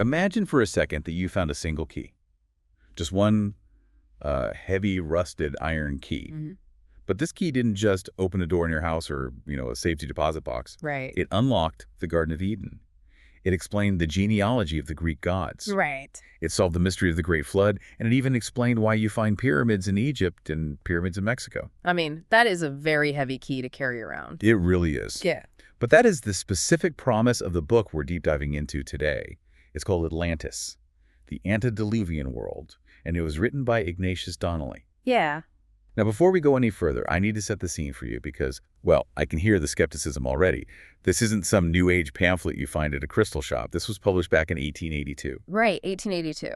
Imagine for a second that you found a single key. Just one heavy, rusted iron key. But this key didn't just open a door in your house or, a safety deposit box. Right. It unlocked the Garden of Eden. It explained the genealogy of the Greek gods. Right. It solved the mystery of the Great Flood, and it even explained why you find pyramids in Egypt and pyramids in Mexico. I mean, that is a very heavy key to carry around. It really is. Yeah. But that is the specific promise of the book we're deep diving into today. It's called Atlantis, the Antediluvian World, and it was written by Ignatius Donnelly. Yeah. Now, before we go any further, I need to set the scene for you because, well, I can hear the skepticism already. This isn't some New Age pamphlet you find at a crystal shop. This was published back in 1882. Right, 1882.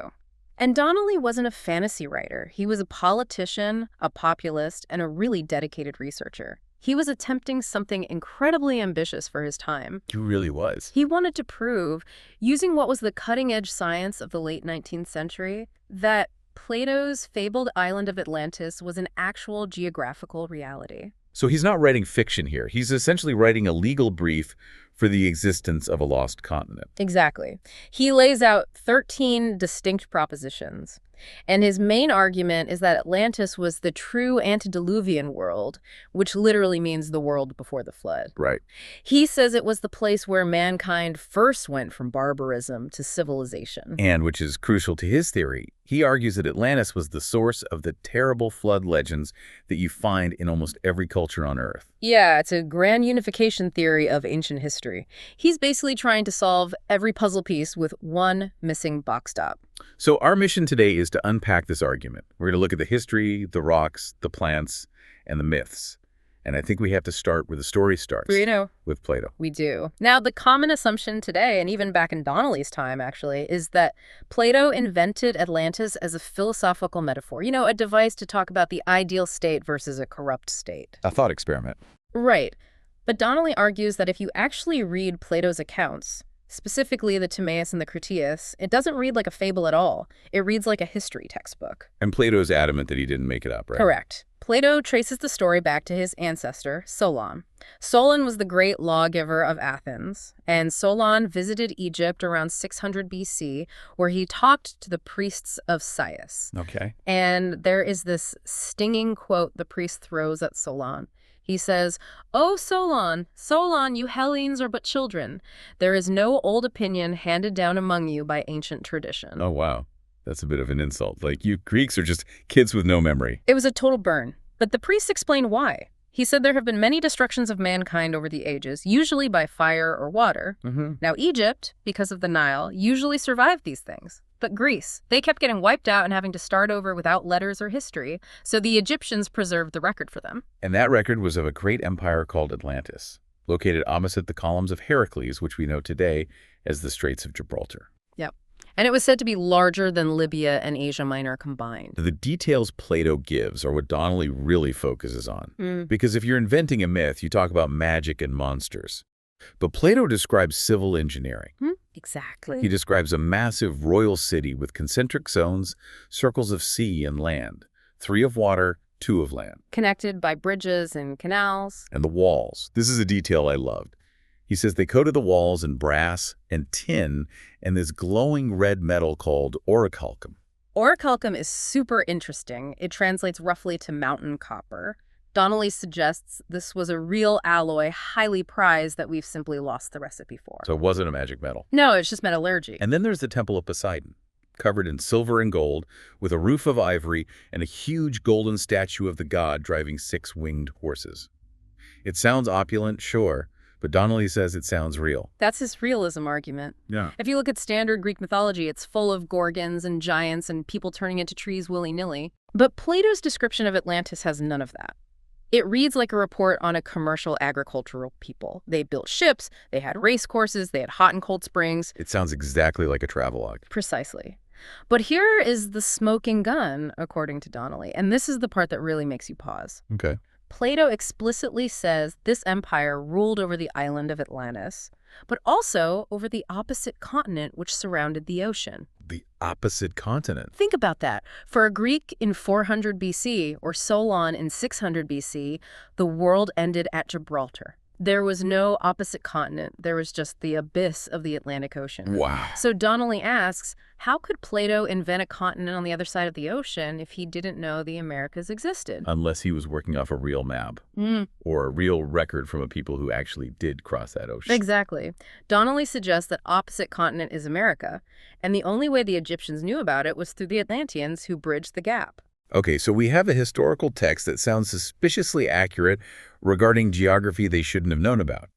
And Donnelly wasn't a fantasy writer. He was a politician, a populist, and a really dedicated researcher. He was attempting something incredibly ambitious for his time. He really was. He wanted to prove, using what was the cutting-edge science of the late 19th century, that Plato's fabled island of Atlantis was an actual geographical reality. So he's not writing fiction here. He's essentially writing a legal brief for the existence of a lost continent. Exactly. He lays out 13 distinct propositions. And his main argument is that Atlantis was the true antediluvian world, which literally means the world before the flood. Right. He says it was the place where mankind first went from barbarism to civilization. And, which is crucial to his theory, he argues that Atlantis was the source of the terrible flood legends that you find in almost every culture on Earth. Yeah, it's a grand unification theory of ancient history. He's basically trying to solve every puzzle piece with one missing box stop. So our mission today is to unpack this argument. We're going to look at the history, the rocks, the plants, and the myths. And I think we have to start where the story starts. With Plato. We do. Now, the common assumption today, and even back in Donnelly's time, actually, is that Plato invented Atlantis as a philosophical metaphor. A device to talk about the ideal state versus a corrupt state. A thought experiment. Right. But Donnelly argues that if you actually read Plato's accounts, specifically the Timaeus and the Critias, it doesn't read like a fable at all. It reads like a history textbook. And Plato's adamant that he didn't make it up, right? Correct. Plato traces the story back to his ancestor, Solon. Solon was the great lawgiver of Athens, and Solon visited Egypt around 600 BC, where he talked to the priests of Sais. Okay. And there is this stinging quote the priest throws at Solon. He says, "O Solon, Solon, you Hellenes are but children. There is no old opinion handed down among you by ancient tradition." Oh, wow. That's a bit of an insult. Like, you Greeks are just kids with no memory. It was a total burn. But the priest explained why. He said there have been many destructions of mankind over the ages, usually by fire or water. Now, Egypt, because of the Nile, usually survived these things. But Greece, they kept getting wiped out and having to start over without letters or history, so the Egyptians preserved the record for them. And that record was of a great empire called Atlantis, located opposite the columns of Heracles, which we know today as the Straits of Gibraltar. Yep. And it was said to be larger than Libya and Asia Minor combined. The details Plato gives are what Donnelly really focuses on. Because if you're inventing a myth, you talk about magic and monsters. But Plato describes civil engineering. Exactly. He describes a massive royal city with concentric zones, circles of sea and land, 3 of water, 2 of land. Connected by bridges and canals. And the walls. This is a detail I loved. He says they coated the walls in brass and tin and this glowing red metal called Oricalum. Oricalum is super interesting. It translates roughly to mountain copper. Donnelly suggests this was a real alloy, highly prized, that we've simply lost the recipe for. So it wasn't a magic metal. No, it's just metallurgy. And then there's the Temple of Poseidon, covered in silver and gold, with a roof of ivory and a huge golden statue of the god driving 6 winged horses. It sounds opulent, sure, but Donnelly says it sounds real. That's his realism argument. Yeah. If you look at standard Greek mythology, it's full of gorgons and giants and people turning into trees willy-nilly. But Plato's description of Atlantis has none of that. It reads like a report on a commercial agricultural people. They built ships, they had race courses, they had hot and cold springs. It sounds exactly like a travelogue. Precisely. But here is the smoking gun, according to Donnelly, and this is the part that really makes you pause. Okay. Plato explicitly says this empire ruled over the island of Atlantis, but also over the opposite continent which surrounded the ocean. The opposite continent. Think about that. For a Greek in 400 BC or Solon in 600 BC, the world ended at Gibraltar. There was no opposite continent. There was just the abyss of the Atlantic Ocean. Wow. So Donnelly asks, how could Plato invent a continent on the other side of the ocean if he didn't know the Americas existed? Unless he was working off a real map or a real record from a people who actually did cross that ocean. Exactly. Donnelly suggests that opposite continent is America, and the only way the Egyptians knew about it was through the Atlanteans who bridged the gap. Okay, so we have a historical text that sounds suspiciously accurate regarding geography they shouldn't have known about.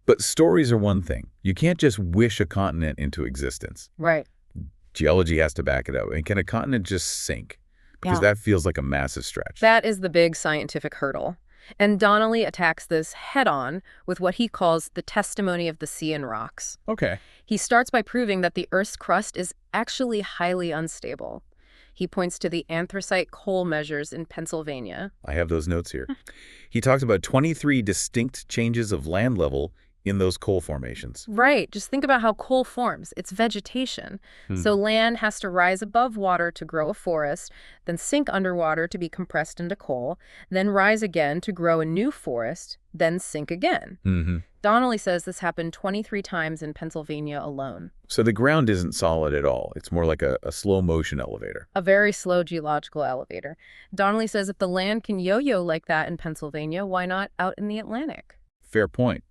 But stories are one thing. You can't just wish a continent into existence. Right. Geology has to back it up. And can a continent just sink? Because that feels like a massive stretch. That is the big scientific hurdle. And Donnelly attacks this head-on with what he calls the testimony of the sea and rocks. Okay. He starts by proving that the Earth's crust is actually highly unstable. He points to the anthracite coal measures in Pennsylvania. I have those notes here. He talks about 23 distinct changes of land level in those coal formations. Right. Just think about how coal forms. It's vegetation. So land has to rise above water to grow a forest, then sink underwater to be compressed into coal, then rise again to grow a new forest, then sink again. Donnelly says this happened 23 times in Pennsylvania alone. So the ground isn't solid at all. It's more like a slow-motion elevator. A very slow geological elevator. Donnelly says if the land can yo-yo like that in Pennsylvania, why not out in the Atlantic? Fair point.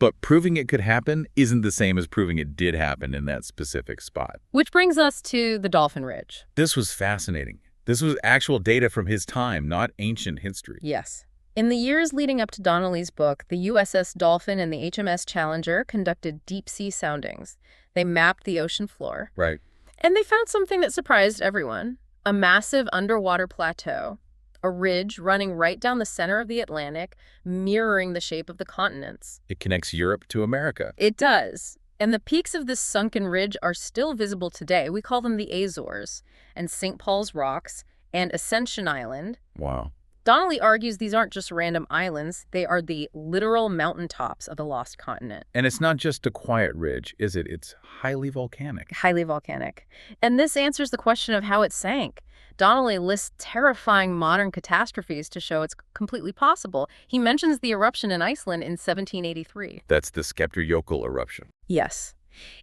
But proving it could happen isn't the same as proving it did happen in that specific spot. Which brings us to the Dolphin Ridge. This was fascinating. This was actual data from his time, not ancient history. Yes. In the years leading up to Donnelly's book, the USS Dolphin and the HMS Challenger conducted deep-sea soundings. They mapped the ocean floor. Right. And they found something that surprised everyone. A massive underwater plateau. A ridge running right down the center of the Atlantic, mirroring the shape of the continents. It connects Europe to America. It does. And the peaks of this sunken ridge are still visible today. We call them the Azores, and St. Paul's Rocks, and Ascension Island. Wow. Donnelly argues these aren't just random islands. They are the literal mountaintops of the lost continent. And it's not just a quiet ridge, is it? It's highly volcanic. Highly volcanic. And this answers the question of how it sank. Donnelly lists terrifying modern catastrophes to show it's completely possible. He mentions the eruption in Iceland in 1783. That's the Geological eruption. Yes.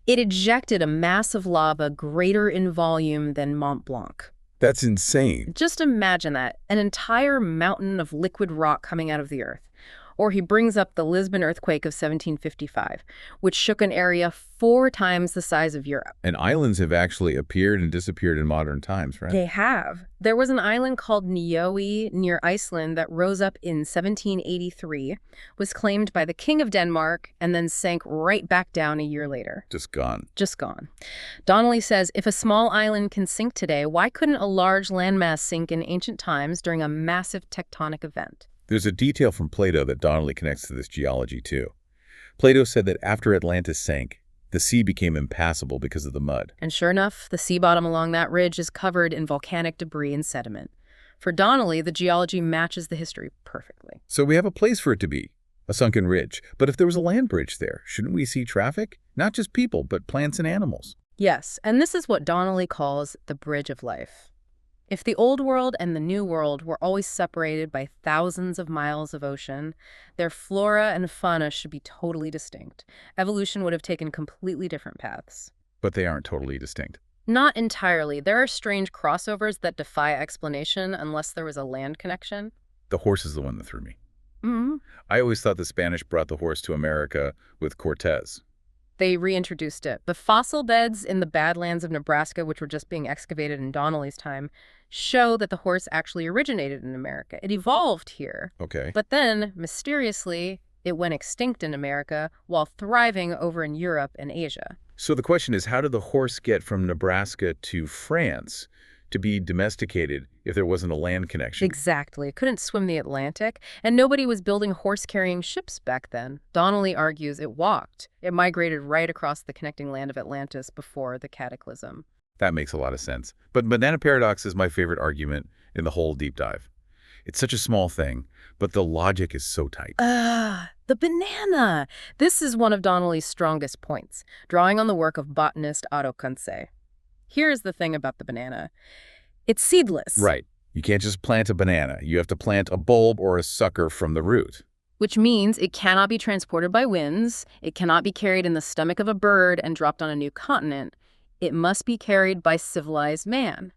It ejected a massive lava greater in volume than Mont Blanc. That's insane. Just imagine that, an entire mountain of liquid rock coming out of the earth. Or he brings up the Lisbon earthquake of 1755, which shook an area 4 times the size of Europe. And islands have actually appeared and disappeared in modern times, right? They have. There was an island called Niue near Iceland that rose up in 1783, was claimed by the King of Denmark, and then sank right back down a year later. Just gone. Just gone. Donnelly says, if a small island can sink today, why couldn't a large landmass sink in ancient times during a massive tectonic event? There's a detail from Plato that Donnelly connects to this geology, too. Plato said that after Atlantis sank, the sea became impassable because of the mud. And sure enough, the sea bottom along that ridge is covered in volcanic debris and sediment. For Donnelly, the geology matches the history perfectly. So we have a place for it to be, a sunken ridge. But if there was a land bridge there, shouldn't we see traffic? Not just people, but plants and animals. Yes, and this is what Donnelly calls the bridge of life. If the old world and the new world were always separated by thousands of miles of ocean, their flora and fauna should be totally distinct. Evolution would have taken completely different paths. But they aren't totally distinct. Not entirely. There are strange crossovers that defy explanation unless there was a land connection. The horse is the one that threw me. I always thought the Spanish brought the horse to America with Cortez. They reintroduced it. The fossil beds in the Badlands of Nebraska, which were just being excavated in Donnelly's time, show that the horse actually originated in America. It evolved here. Okay. But then, mysteriously, it went extinct in America while thriving over in Europe and Asia. So the question is, how did the horse get from Nebraska to France to be domesticated if there wasn't a land connection? Exactly. It couldn't swim the Atlantic, and nobody was building horse-carrying ships back then. Donnelly argues it walked. It migrated right across the connecting land of Atlantis before the cataclysm. That makes a lot of sense. But banana paradox is my favorite argument in the whole deep dive. It's such a small thing, but the logic is so tight. The banana! This is one of Donnelly's strongest points, drawing on the work of botanist Otto Kunze. Here's the thing about the banana. It's seedless. Right. You can't just plant a banana. You have to plant a bulb or a sucker from the root. which means it cannot be transported by winds, it cannot be carried in the stomach of a bird and dropped on a new continent. It must be carried by civilized man.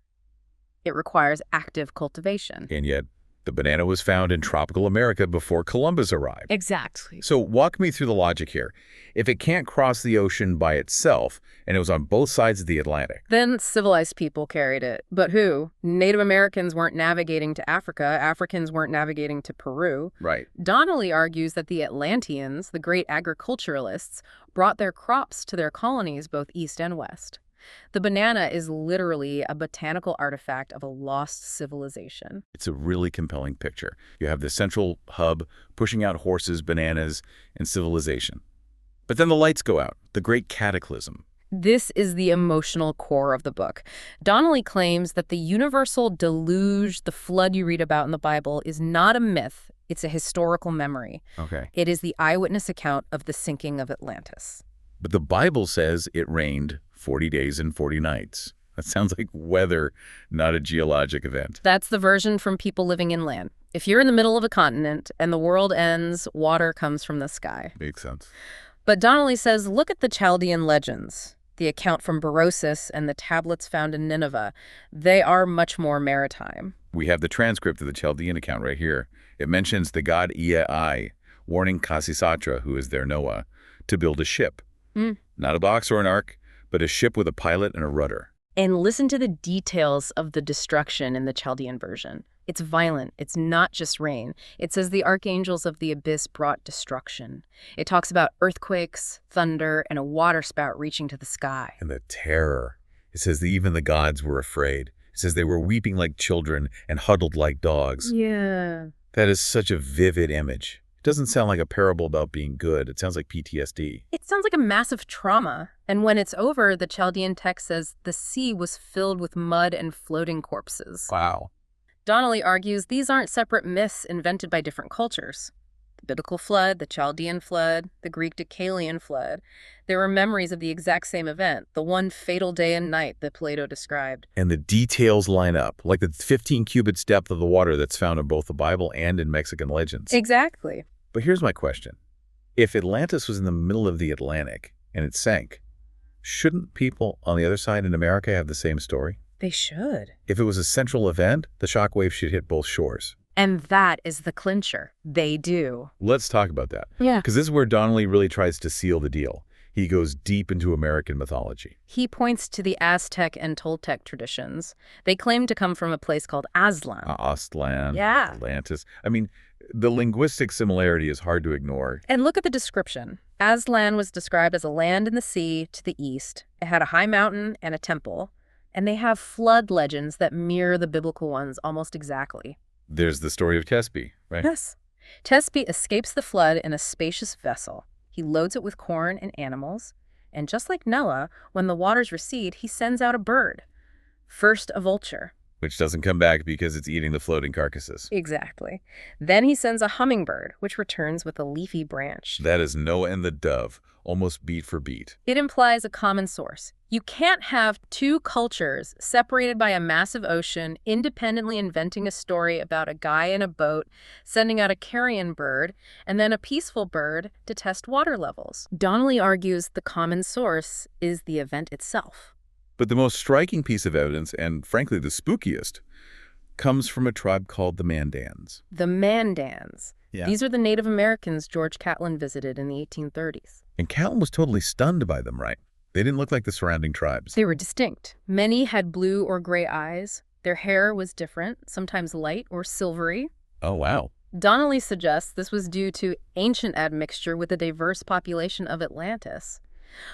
It requires active cultivation. And yet, the banana was found in tropical America before Columbus arrived. Exactly. So walk me through the logic here. If it can't cross the ocean by itself, and it was on both sides of the Atlantic. Then civilized people carried it. But who? Native Americans weren't navigating to Africa. Africans weren't navigating to Peru. Right. Donnelly argues that the Atlanteans, the great agriculturalists, brought their crops to their colonies both east and west. The banana is literally a botanical artifact of a lost civilization. It's a really compelling picture. You have the central hub pushing out horses, bananas, and civilization. But then the lights go out, the great cataclysm. This is the emotional core of the book. Donnelly claims that the universal deluge, the flood you read about in the Bible, is not a myth. It's a historical memory. Okay. It is the eyewitness account of the sinking of Atlantis. But the Bible says it rained 40 days and 40 nights. That sounds like weather, not a geologic event. That's the version from people living inland. If you're in the middle of a continent and the world ends, water comes from the sky. Makes sense. But Donnelly says, look at the Chaldean legends, the account from Berosus and the tablets found in Nineveh. They are much more maritime. We have the transcript of the Chaldean account right here. It mentions the god Ea, warning Khasisatra, who is their Noah, to build a ship. Not a box or an ark, but a ship with a pilot and a rudder. And listen to the details of the destruction in the Chaldean version. It's violent. It's not just rain. It says the archangels of the abyss brought destruction. It talks about earthquakes, thunder, and a waterspout reaching to the sky. And the terror. It says that even the gods were afraid. It says they were weeping like children and huddled like dogs. Yeah. That is such a vivid image. It doesn't sound like a parable about being good. It sounds like PTSD. It sounds like a massive trauma. And when it's over, the Chaldean text says the sea was filled with mud and floating corpses. Wow. Donnelly argues these aren't separate myths invented by different cultures. The biblical flood, the Chaldean flood, the Greek Deucalion flood. There were memories of the exact same event, the one fatal day and night that Plato described. And the details line up, like the 15 cubits depth of the water that's found in both the Bible and in Mexican legends. Exactly. But here's my question. If Atlantis was in the middle of the Atlantic and it sank, shouldn't people on the other side in America have the same story? They should. If it was a central event, the shockwave should hit both shores. And that is the clincher. They do. Let's talk about that. Yeah. Because this is where Donnelly really tries to seal the deal. He goes deep into American mythology. He points to the Aztec and Toltec traditions. They claim to come from a place called Aztlan. Aztlan, Yeah. Atlantis. I mean, the linguistic similarity is hard to ignore. And look at the description. Aztlan was described as a land in the sea to the east. It had a high mountain and a temple. And they have flood legends that mirror the biblical ones almost exactly. There's the story of Tespe, right? Yes. Tespe escapes the flood in a spacious vessel. He loads it with corn and animals. And just like Noah, when the waters recede, he sends out a bird. First, a vulture. Which doesn't come back because it's eating the floating carcasses. Exactly. Then he sends a hummingbird, which returns with a leafy branch. That is Noah and the dove, almost beat for beat. It implies a common source. You can't have two cultures separated by a massive ocean, independently inventing a story about a guy in a boat, sending out a carrion bird, and then a peaceful bird to test water levels. Donnelly argues the common source is the event itself. But the most striking piece of evidence, and frankly the spookiest, comes from a tribe called the Mandans. The Mandans. Yeah. These are the Native Americans George Catlin visited in the 1830s. And Catlin was totally stunned by them, right? They didn't look like the surrounding tribes. They were distinct. Many had blue or gray eyes. Their hair was different, sometimes light or silvery. Oh, wow. Donnelly suggests this was due to ancient admixture with the diverse population of Atlantis.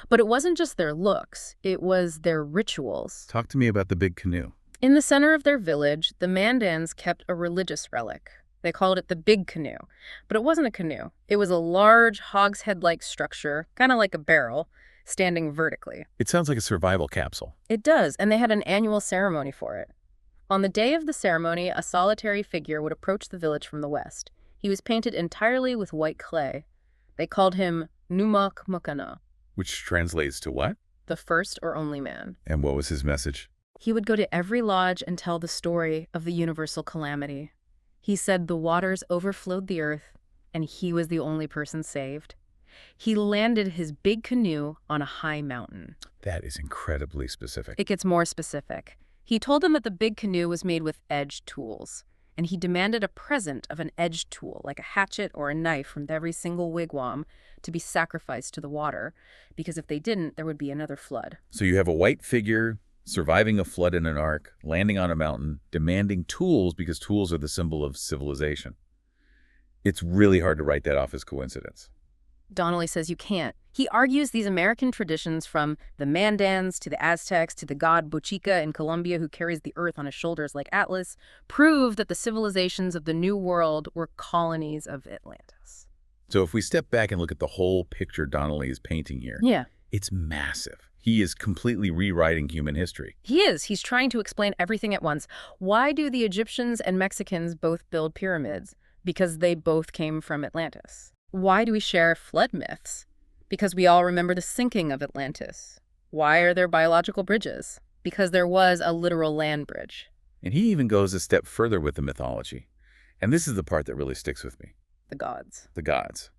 But it wasn't just their looks, it was their rituals. Talk to me about the big canoe. In the center of their village, the Mandans kept a religious relic. They called it the big canoe. But it wasn't a canoe. It was a large hogshead-like structure, kind of like a barrel, standing vertically. It sounds like a survival capsule. It does, and they had an annual ceremony for it. On the day of the ceremony, a solitary figure would approach the village from the west. He was painted entirely with white clay. They called him Numak Mukana. Which translates to what? The first or only man. And what was his message? He would go to every lodge and tell the story of the universal calamity. He said the waters overflowed the earth, and he was the only person saved. He landed his big canoe on a high mountain. That is incredibly specific. It gets more specific. He told them that the big canoe was made with edged tools, and he demanded a present of an edged tool, like a hatchet or a knife from every single wigwam, to be sacrificed to the water, because if they didn't, there would be another flood. So you have a white figure surviving a flood in an ark, landing on a mountain, demanding tools because tools are the symbol of civilization. It's really hard to write that off as coincidence. Donnelly says you can't. He argues these American traditions, from the Mandans to the Aztecs to the god Bochica in Colombia who carries the earth on his shoulders like Atlas, prove that the civilizations of the New World were colonies of Atlantis. So if we step back and look at the whole picture Donnelly is painting here, it's massive. He is completely rewriting human history. He is. He's trying to explain everything at once. Why do the Egyptians and Mexicans both build pyramids? Because they both came from Atlantis. Why do we share flood myths? Because we all remember the sinking of Atlantis. Why are there biological bridges? Because there was a literal land bridge. And he even goes a step further with the mythology. And this is the part that really sticks with me. The gods. The gods.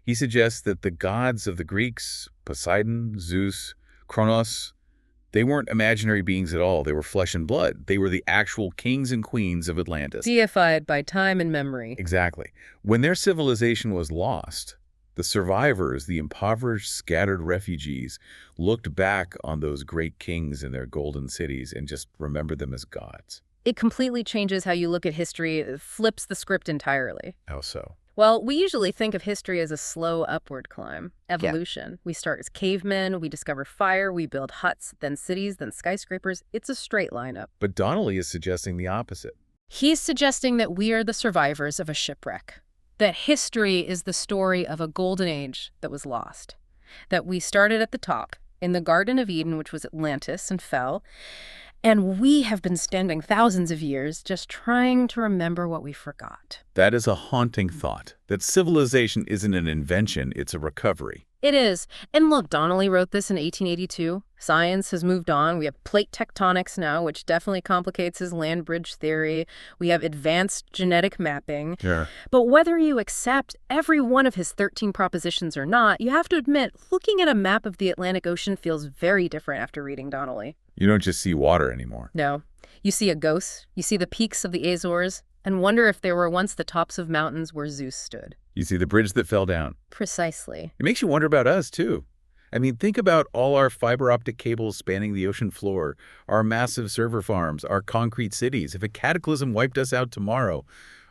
He suggests that the gods of the Greeks, Poseidon, Zeus, Kronos, they weren't imaginary beings at all. They were flesh and blood. They were the actual kings and queens of Atlantis. Deified by time and memory. Exactly. When their civilization was lost, the survivors, the impoverished, scattered refugees, looked back on those great kings and their golden cities and just remembered them as gods. It completely changes how you look at history. It flips the script entirely. How so? Well, we usually think of history as a slow upward climb, evolution. We start as cavemen, we discover fire, we build huts, then cities, then skyscrapers. It's a straight line up. But Donnelly is suggesting the opposite. He's suggesting that we are the survivors of a shipwreck, that history is the story of a golden age that was lost, that we started at the top, in the Garden of Eden, which was Atlantis, and fell, and we have been standing thousands of years just trying to remember what we forgot. That is a haunting thought, that civilization isn't an invention, it's a recovery. It is. And look, Donnelly wrote this in 1882. Science has moved on. We have plate tectonics now, which definitely complicates his land bridge theory. We have advanced genetic mapping. Sure. But whether you accept every one of his 13 propositions or not, you have to admit, looking at a map of the Atlantic Ocean feels very different after reading Donnelly. You don't just see water anymore. No. You see a ghost, you see the peaks of the Azores, and wonder if there were once the tops of mountains where Zeus stood. You see the bridge that fell down. Precisely. It makes you wonder about us, too. I mean, think about all our fiber optic cables spanning the ocean floor, our massive server farms, our concrete cities. If a cataclysm wiped us out tomorrow,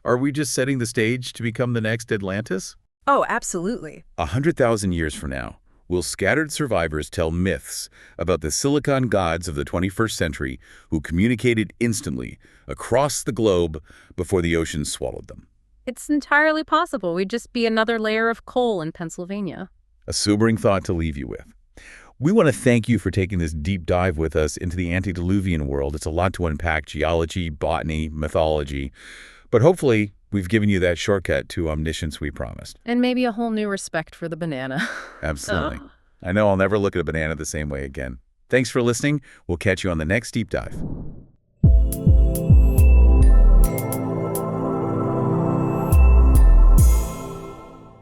are we just setting the stage to become the next Atlantis? Oh, absolutely. 100,000 years from now, will scattered survivors tell myths about the silicon gods of the 21st century who communicated instantly across the globe before the ocean swallowed them? It's entirely possible. We'd just be another layer of coal in Pennsylvania. A sobering thought to leave you with. We want to thank you for taking this deep dive with us into the antediluvian world. It's a lot to unpack: geology, botany, mythology. But hopefully, we've given you that shortcut to omniscience we promised. And maybe a whole new respect for the banana. Absolutely. I know I'll never look at a banana the same way again. Thanks for listening. We'll catch you on the next deep dive.